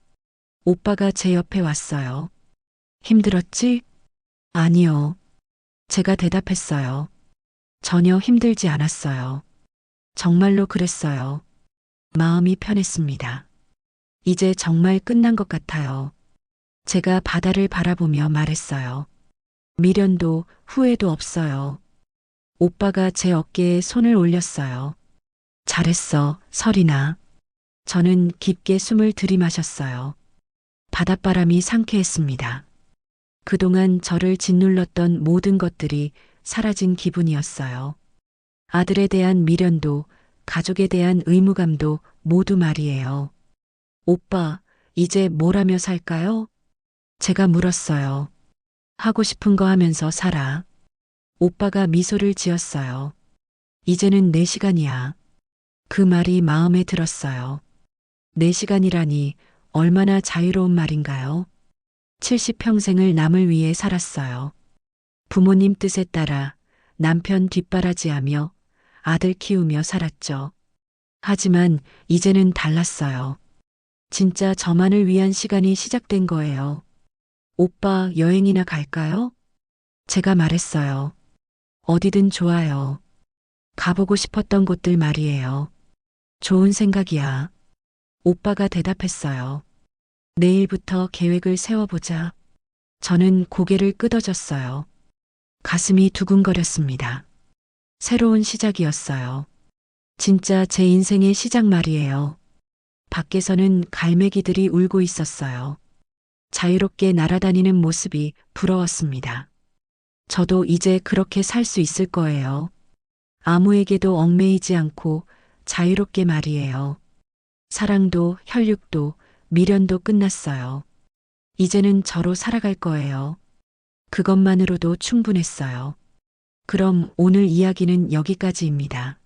오빠가 제 옆에 왔어요. 힘들었지? 아니요. 제가 대답했어요. 전혀 힘들지 않았어요. 정말로 그랬어요. 마음이 편했습니다. 이제 정말 끝난 것 같아요. 제가 바다를 바라보며 말했어요. 미련도 후회도 없어요. 오빠가 제 어깨에 손을 올렸어요. 잘했어, 설이나. 저는 깊게 숨을 들이마셨어요. 바닷바람이 상쾌했습니다. 그동안 저를 짓눌렀던 모든 것들이 사라진 기분이었어요. 아들에 대한 미련도, 가족에 대한 의무감도 모두 말이에요. 오빠, 이제 뭘 하며 살까요? 제가 물었어요. 하고 싶은 거 하면서 살아. 오빠가 미소를 지었어요. 이제는 내 시간이야. 그 말이 마음에 들었어요. 내 시간이라니 얼마나 자유로운 말인가요? 70평생을 남을 위해 살았어요. 부모님 뜻에 따라 남편 뒷바라지하며 아들 키우며 살았죠. 하지만 이제는 달랐어요. 진짜 저만을 위한 시간이 시작된 거예요. 오빠 여행이나 갈까요? 제가 말했어요. 어디든 좋아요. 가보고 싶었던 곳들 말이에요. 좋은 생각이야. 오빠가 대답했어요. 내일부터 계획을 세워보자. 저는 고개를 끄덕였어요. 가슴이 두근거렸습니다. 새로운 시작이었어요. 진짜 제 인생의 시작 말이에요. 밖에서는 갈매기들이 울고 있었어요. 자유롭게 날아다니는 모습이 부러웠습니다. 저도 이제 그렇게 살 수 있을 거예요. 아무에게도 얽매이지 않고 자유롭게 말이에요. 사랑도 혈육도 미련도 끝났어요. 이제는 저로 살아갈 거예요. 그것만으로도 충분했어요. 그럼 오늘 이야기는 여기까지입니다.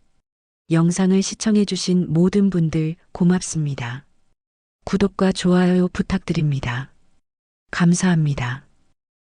영상을 시청해주신 모든 분들 고맙습니다. 구독과 좋아요 부탁드립니다. 감사합니다.